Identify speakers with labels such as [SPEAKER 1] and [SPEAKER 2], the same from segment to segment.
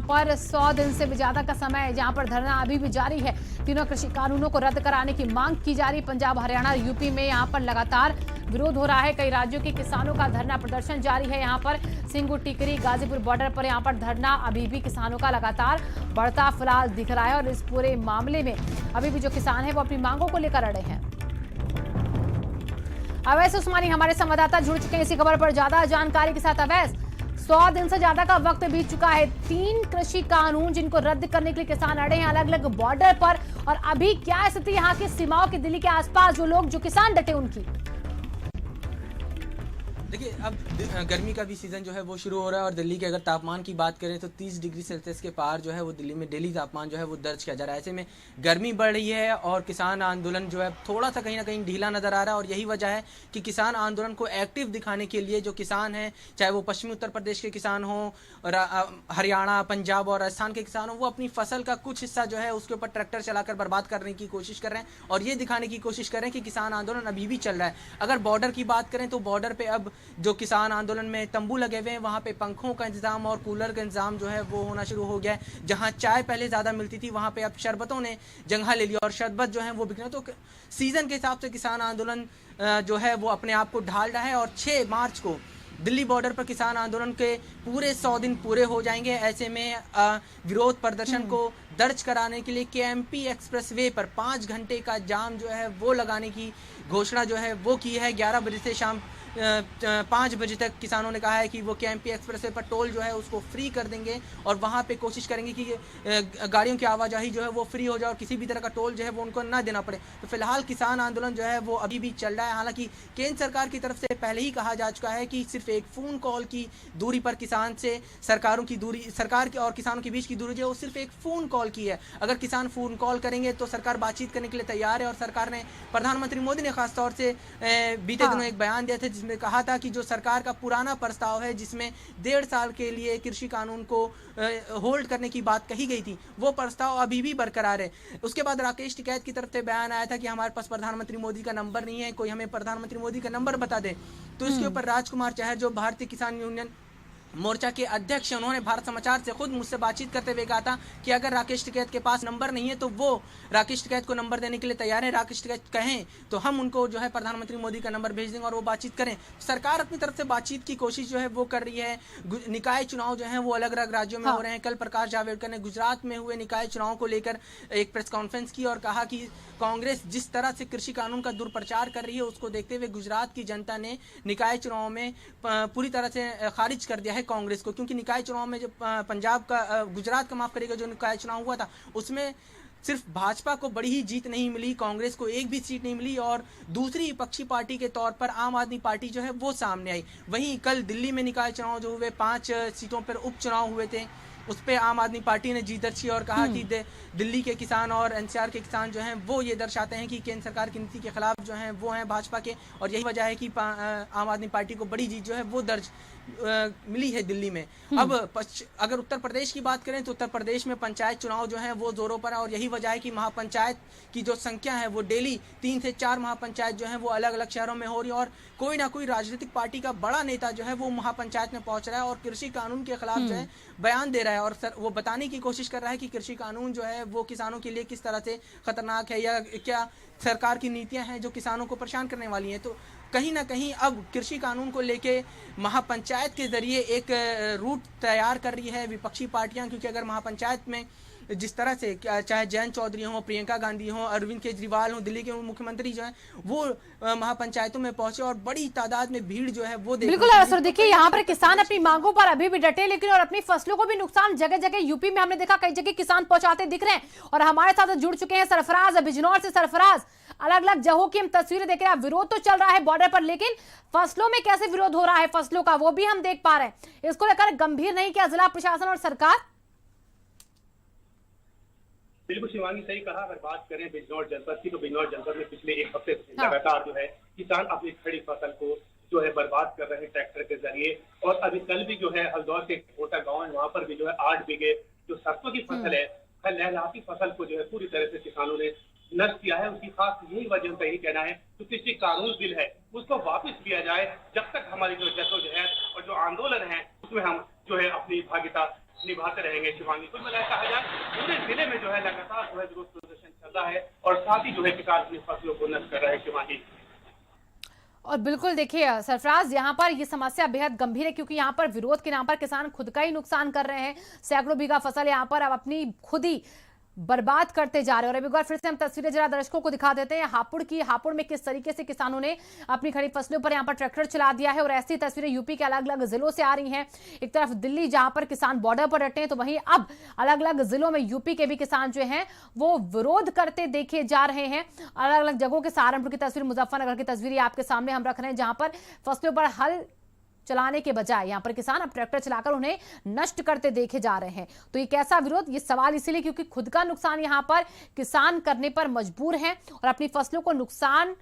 [SPEAKER 1] पर 100 दिन से भी ज्यादा का समय जहां पर धरना अभी भी जारी है। तीनों कृषि कानूनों को रद्द कराने की मांग की जा रही। पंजाब, हरियाणा, यूपी में यहां पर लगातार विरोध हो रहा है। कई राज्यों के किसानों का धरना प्रदर्शन जारी है। यहाँ पर सिंगू, टिकरी, गाजीपुर बॉर्डर पर यहाँ पर धरना अभी भी किसानों का लगातार बढ़ता फिलहाल दिख रहा है और इस पूरे मामले में अभी भी जो किसान है वो अपनी मांगों को लेकर अड़े हैं। अवैस उस्मानी हमारे संवाददाता जुड़ चुके हैं इसी खबर पर ज्यादा जानकारी के साथ। अवैस, 100 दिन से ज्यादा का वक्त बीत चुका है। 3 कृषि कानून जिनको रद्द करने के लिए किसान अड़े हैं अलग अलग बॉर्डर पर, और अभी क्या स्थिति यहाँ की सीमाओं की, दिल्ली के आसपास जो किसान डटे उनकी?
[SPEAKER 2] देखिए, अब गर्मी का भी सीज़न जो है वो शुरू हो रहा है और दिल्ली के अगर तापमान की बात करें तो 30 डिग्री सेल्सियस के पार जो है वो दिल्ली में डेली तापमान जो है वो दर्ज किया जा रहा है। ऐसे में गर्मी बढ़ रही है और किसान आंदोलन जो है थोड़ा सा कहीं ना कहीं ढीला नज़र आ रहा है। और यही वजह है कि किसान आंदोलन को एक्टिव दिखाने के लिए जो किसान हैं, चाहे वो पश्चिमी उत्तर प्रदेश के किसान हों, हरियाणा, पंजाब और राजस्थान के किसान हों, वो अपनी फसल का कुछ हिस्सा जो है उसके ऊपर ट्रैक्टर चलाकर बर्बाद करने की कोशिश कर रहे हैं और ये दिखाने की कोशिश कर रहे हैं कि किसान आंदोलन अभी भी चल रहा है। अगर बॉर्डर की बात करें तो बॉर्डर पे अब जो किसान आंदोलन में तंबू लगे हुए हैं, वहाँ पे पंखों का इंतजाम और कूलर का इंतजाम जो है वो होना शुरू हो गया है। जहाँ चाय पहले ज़्यादा मिलती थी वहाँ पे अब शरबतों ने जगह ले लिया और शरबत जो है वो बिकने, तो सीज़न के हिसाब से किसान आंदोलन जो है वो अपने आप को ढाल रहा है। और 6 मार्च को दिल्ली बॉर्डर पर किसान आंदोलन के पूरे 100 दिन पूरे हो जाएंगे। ऐसे में विरोध प्रदर्शन को दर्ज कराने के लिए केएमपी एक्सप्रेसवे पर 5 घंटे का जाम जो है वो लगाने की घोषणा जो है वो की है। 11 बजे से शाम 5 बजे तक किसानों ने कहा है कि वो केएमपी एक्सप्रेसवे पर टोल जो है उसको फ्री कर देंगे और वहाँ पे कोशिश करेंगे कि गाड़ियों की आवाजाही जो है वो फ्री हो जाए और किसी भी तरह का टोल जो है वो उनको ना देना पड़े। तो फिलहाल किसान आंदोलन जो है वो अभी भी चल रहा है। हालांकि केंद्र सरकार की तरफ से पहले ही कहा जा चुका है कि सिर्फ एक फ़ोन कॉल की दूरी पर किसान से सरकारों की दूरी, सरकार के और किसानों के बीच की दूरी जो है वो सिर्फ एक फ़ोन कॉल की है। अगर किसान फ़ोन कॉल करेंगे तो सरकार बातचीत करने के लिए तैयार है। और सरकार ने, प्रधानमंत्री मोदी ने खासतौर से बीते दिनों एक बयान दिया था जिसमें कहा था कि जो सरकार का पुराना प्रस्ताव है जिसमें 1.5 साल के लिए कृषि कानून को होल्ड करने की बात कही गई थी, वो प्रस्ताव अभी भी बरकरार है। उसके बाद राकेश टिकैत की तरफ से बयान आया था कि हमारे पास प्रधानमंत्री मोदी का नंबर नहीं है, कोई हमें प्रधानमंत्री मोदी का नंबर बता दे। तो इसके ऊपर राजकुमार चहर जो भारतीय किसान यूनियन मोर्चा के अध्यक्ष हैं, उन्होंने भारत समाचार से खुद मुझसे बातचीत करते हुए कहा था कि अगर राकेश टिकैत के पास नंबर नहीं है तो वो राकेश टिकैत को नंबर देने के लिए तैयार है। राकेश टिकैत कहें तो हम उनको जो है प्रधानमंत्री मोदी का नंबर भेज देंगे और वो बातचीत करें। सरकार अपनी तरफ से बातचीत की कोशिश जो है वो कर रही है। निकाय चुनाव जो है वो अलग अलग राज्यों में हो रहे हैं। कल प्रकाश जावड़ेकर ने गुजरात में हुए निकाय चुनाव को लेकर एक प्रेस कॉन्फ्रेंस की और कहा कि कांग्रेस जिस तरह से कृषि कानून का दुर्प्रचार कर रही है उसको देखते हुए गुजरात की जनता ने निकाय चुनाव में पूरी तरह से खारिज कर दिया है कांग्रेस को। क्योंकि निकाय चुनाव में जो गुजरात का माफ करिएगा जो निकाय चुनाव हुआ था उसमें सिर्फ भाजपा को बड़ी ही जीत नहीं मिली, कांग्रेस को एक भी सीट नहीं मिली और दूसरी विपक्षी पार्टी के तौर पर आम आदमी पार्टी जो है वो सामने आई। वहीं कल दिल्ली में निकाय चुनाव जो हुए, 5 सीटों पर उपचुनाव हुए थे, उस पर आम आदमी पार्टी ने जीत दर्ज की और कहा कि दिल्ली के किसान और एनसीआर के किसान जो हैं वो ये दर्शाते हैं कि केंद्र सरकार की नीति के खिलाफ जो हैं वो हैं भाजपा के, और यही वजह है कि आम आदमी पार्टी को बड़ी जीत जो है वो दर्ज मिली है दिल्ली में। अब अगर उत्तर प्रदेश की बात करें तो उत्तर प्रदेश में पंचायत चुनाव जो है वो जोरों पर है और यही वजह है कि महापंचायत की जो संख्या है वो डेली 3 से 4 महापंचायत जो है वो अलग अलग शहरों में हो रही है और कोई ना कोई राजनीतिक पार्टी का बड़ा नेता जो है वो महापंचायत में पहुंच रहा है और कृषि कानून के खिलाफ जो है बयान दे रहा है और वो बताने की कोशिश कर रहा है कि कृषि कानून जो है वो किसानों के लिए किस तरह से खतरनाक है या क्या सरकार की नीतियां हैं जो किसानों को परेशान करने वाली हैं। तो कहीं ना कहीं अब कृषि कानून को लेके महापंचायत के जरिए एक रूट तैयार कर रही है विपक्षी पार्टियां, क्योंकि अगर महापंचायत में जिस तरह से चाहे जयंत चौधरी हो, प्रियंका गांधी हो, अरविंद केजरीवाल हो, दिल्ली के मुख्यमंत्री जो हैं वो महापंचायतों में पहुंचे और बड़ी तादाद में भीड़ जो है वो
[SPEAKER 1] बिल्कुल सर। देखिए यहाँ पर किसान अपनी मांगों पर अभी भी डटे, लेकिन और अपनी फसलों को भी नुकसान जगह जगह यूपी में हमने देखा कई जगह किसान पहुंचाते दिख रहे हैं और हमारे साथ जुड़ चुके हैं सरफराज, बिजनौर से सरफराज। अलग अलग जगहों की हम तस्वीरें देख रहे हैं। विरोध तो चल रहा है बॉर्डर पर, लेकिन फसलों में कैसे विरोध हो रहा है फसलों का वो भी हम देख पा रहे हैं। इसको लेकर गंभीर नहीं क्या जिला प्रशासन और सरकार?
[SPEAKER 3] बिल्कुल शिवानी, सही कहा। अगर बात करें बिजनौर जनपद की तो बिजनौर जनपद में पिछले 1 हफ्ते से लगातार जो है किसान अपनी खड़ी फसल को जो है बर्बाद कर रहे हैं ट्रैक्टर के जरिए। और अभी कल भी जो है हल्दौर के छोटा गांव है वहां पर भी जो है 8 बीघे जो सरसों की फसल है, लहलहाती फसल को जो है पूरी तरह से किसानों ने नष्ट किया है। उसकी खास यही वजह उनका यही कहना है जो कृषि कानून बिल है उसको वापस लिया जाए। जब तक हमारी जो जद्दोजहद और जो आंदोलन है उसमें हम जो है अपनी भागीदारी निभाते रहेंगे। शिवांगी, कुल मिलाकर कहा जाए पूरे जिले में जो है लगातार जो है विरोध प्रदर्शन चल रहा है और साथ ही जो है किसान अपनी फसलों को नष्ट कर रहे हैं। शिवांगी,
[SPEAKER 1] और बिल्कुल देखिए सरफराज, यहाँ पर ये समस्या बेहद गंभीर है क्योंकि यहाँ पर विरोध के नाम पर किसान खुद का ही नुकसान कर रहे हैं। सैकड़ों बीघा फसल यहाँ पर अब अपनी खुद ही बर्बाद करते जा रहे हैं। और अभी एक बार फिर से हम तस्वीरें जरा दर्शकों को दिखा देते हैं हापुड़ की। हापुड़ में किस तरीके से किसानों ने अपनी खड़ी फसलों पर यहाँ पर ट्रैक्टर चला दिया है और ऐसी तस्वीरें यूपी के अलग अलग जिलों से आ रही हैं। एक तरफ दिल्ली जहां पर किसान बॉर्डर पर डटे हैं, तो वहीं अब अलग अलग जिलों में यूपी के भी किसान जो हैं वो विरोध करते देखे जा रहे हैं। अलग अलग जगहों के सहारनपुर की तस्वीर, मुजफ्फरनगर की तस्वीर आपके सामने हम रख रहे हैं, जहां पर फसलों पर हल चलाने के बजाय यहां पर किसान अब ट्रैक्टर चलाकर उन्हें नष्ट करते देखे जा रहे हैं। तो ये कैसा विरोध, ये सवाल इसीलिए क्योंकि खुद का नुकसान यहां पर किसान करने पर मजबूर हैं और अपनी फसलों को नुकसान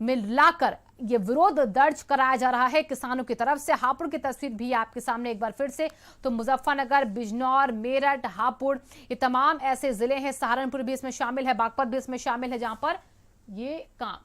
[SPEAKER 1] में लाकर ये विरोध दर्ज कराया जा रहा है किसानों की तरफ से। हापुड़ की तस्वीर भी आपके सामने एक बार फिर से, तो मुजफ्फरनगर, बिजनौर, मेरठ, हापुड़, ये तमाम ऐसे जिले हैं, सहारनपुर भी इसमें शामिल है, बागपत भी इसमें शामिल है, जहां पर ये काम।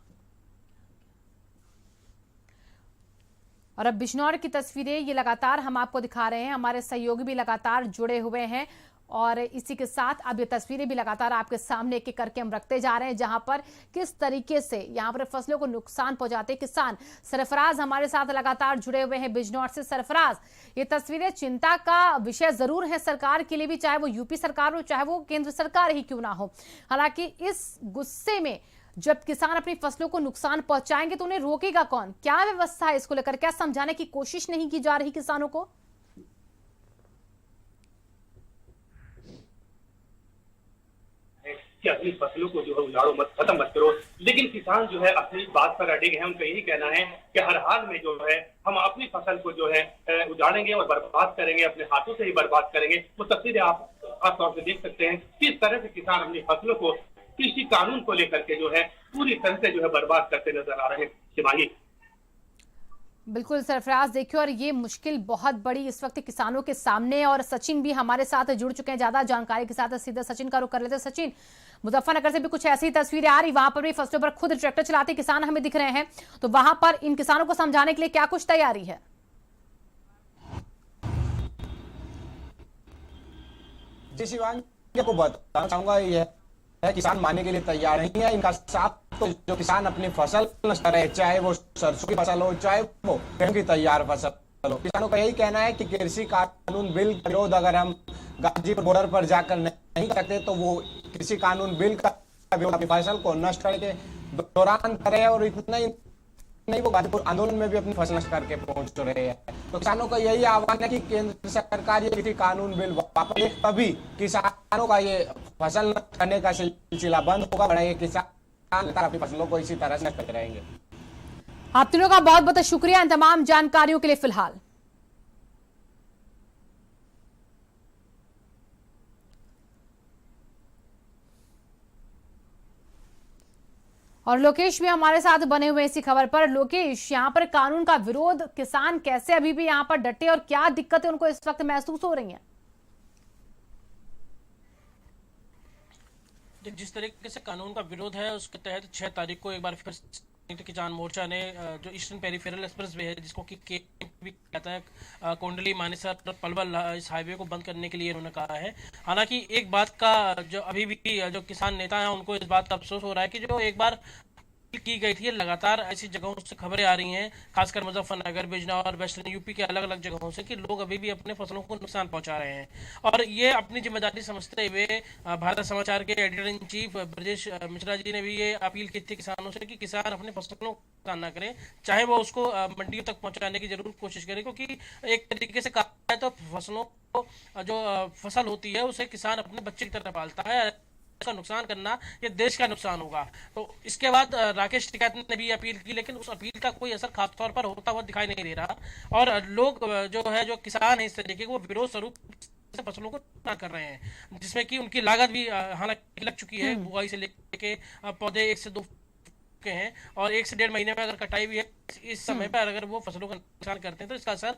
[SPEAKER 1] और अब बिजनौर की तस्वीरें ये लगातार हम आपको दिखा रहे हैं, हमारे सहयोगी भी लगातार जुड़े हुए हैं और इसी के साथ अब ये तस्वीरें भी लगातार आपके सामने एक एक करके हम रखते जा रहे हैं, जहां पर किस तरीके से यहां पर फसलों को नुकसान पहुंचाते किसान। सरफराज हमारे साथ लगातार जुड़े हुए हैं बिजनौर से। सरफराज, ये तस्वीरें चिंता का विषय जरूर है सरकार के लिए भी, चाहे वो यूपी सरकार हो चाहे वो केंद्र सरकार ही क्यों ना हो। हालांकि इस गुस्से में जब किसान अपनी फसलों को नुकसान पहुंचाएंगे तो उन्हें रोकेगा कौन? क्या व्यवस्था है इसको लेकर? क्या समझाने की कोशिश नहीं की जा रही किसानों को?
[SPEAKER 3] कि अपनी फसलों को जो है उजाड़ो मत, खत्म मत करो, लेकिन किसान जो है अपनी बात पर अड़े हैं। उनका यही कहना है कि हर हाल में जो है हम अपनी फसल को जो है उजाड़ेंगे और बर्बाद करेंगे, अपने हाथों से ही बर्बाद करेंगे। वो तस्वीरें आप तौर पर देख सकते हैं किस तरह से किसान अपनी फसलों को कृषि कानून को लेकर के जो है पूरी तरह से जो है बर्बाद करते नजर आ रहे हैं। शिवांगी,
[SPEAKER 1] बिल्कुल सरफराज, देखिए और ये मुश्किल बहुत बड़ी इस वक्त किसानों के सामने, और सचिन भी हमारे साथ जुड़ चुके हैं ज्यादा जानकारी के साथ। सीधा सचिन का रुख कर लेते हैं। सचिन, मुजफ्फरनगर से भी कुछ ऐसी तस्वीरें आ रही, वहां पर भी फसलों पर खुद ट्रैक्टर चलाते किसान हमें दिख रहे हैं, तो वहां पर इन किसानों को समझाने के लिए क्या कुछ तैयारी है?
[SPEAKER 4] जी शिवांगी, आपको बताना चाहूंगा ये है किसान मानने के लिए तैयार नहीं है। इनका साथ तो जो किसान अपनी फसल नष्ट कर रहे हैं, चाहे वो सरसों की फसल हो चाहे वो गेहूं की तैयार फसल हो, किसानों का यही कहना है कि कृषि कानून बिल का विरोध अगर हम गाजीपुर बॉर्डर पर जाकर नहीं कर सकते तो वो कृषि कानून बिल का विरोध अपनी फसल को नष्ट करके दौरान करे, और इतना ही नहीं वो गाजीपुर आंदोलन में भी अपनी फसल नष्ट करके पहुंच रहे हैं। तो किसानों का यही आह्वान है कि केंद्र सरकार ये कृषि कानून बिल वापस ले, तभी किसानों का ये फसल नष्ट करने का सिलसिला बंद होगा, बढ़ेगा। किसान अपनी फसलों को इसी तरह से नष्ट करते रहेंगे।
[SPEAKER 1] आप तीनों का बहुत बहुत शुक्रिया इन तमाम जानकारियों के लिए। फिलहाल और लोकेश भी हमारे साथ बने हुए इसी खबर पर। लोकेश, यहाँ पर कानून का विरोध, किसान कैसे अभी भी यहाँ पर डटे और क्या दिक्कतें उनको इस वक्त महसूस हो रही हैं?
[SPEAKER 5] जिस तरीके से कानून का विरोध है उसके तहत 6 तारीख को एक बार फिर किसान मोर्चा ने जो ईस्टर्न पेरिफेरल एक्सप्रेस वे है जिसको कि भी कहता है कोंडली मानेसर पलवल, इस हाईवे को बंद करने के लिए उन्होंने कहा है। हालांकि एक बात का जो अभी भी जो किसान नेता हैं उनको इस बात का अफसोस हो रहा है कि जो एक बार की गई थी, लगातार ऐसी जगहों से खबरें आ रही हैं, खासकर मुजफ्फरनगर, बिजनौर, वेस्टर्न यूपी के अलग अलग जगहों से, कि लोग अभी भी अपने फसलों को नुकसान पहुंचा रहे हैं। और ये अपनी जिम्मेदारी समझते हुए भारत समाचार के editor in chief Brajesh Mishra ji ने भी ये अपील की थी किसानों से कि किसान अपने फसलों को नुकसान ना करें, चाहे वो उसको मंडियों तक पहुंचाने की जरूर कोशिश करें, क्योंकि एक तरीके से कहा जाए तो फसलों को जो फसल होती है उसे किसान अपने बच्चे की तरह पालता है। का नुकसान करना ये देश का नुकसान होगा। तो इसके बाद राकेश टिकैत ने भी अपील की, लेकिन उस अपील का कोई असर खास तौर पर होता हुआ दिखाई नहीं दे रहा, और लोग जो है जो किसान है इस तरीके को विरोध स्वरूप फसलों को नुकसान कर रहे हैं, जिसमें कि उनकी लागत भी हालांकि लग चुकी है। बुआई से लेके पौधे 1 से 2 के हैं और 1 से 1.5 महीने में अगर कटाई भी है इस समय पर अगर वो फसलों का नुकसान करते हैं तो इसका असर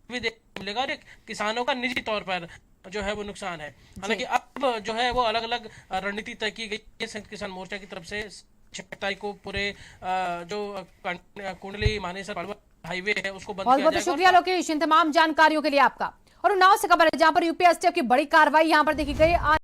[SPEAKER 5] भी देखने मिलेगा, और किसानों का निजी तौर पर जो है वो नुकसान है। हालांकि अब जो है वो अलग अलग रणनीति तय की गई है संयुक्त किसान मोर्चा की तरफ से। 6 तारीख को पूरे जो कुंडली मानेसर हाईवे है उसको बंद किया जाएगा।
[SPEAKER 1] बहुत शुक्रिया लोकेश इन तमाम जानकारियों के लिए आपका। और उन्नाव से खबर है जहां पर यूपी एसटीएफ की बड़ी कार्रवाई यहां पर देखी गई।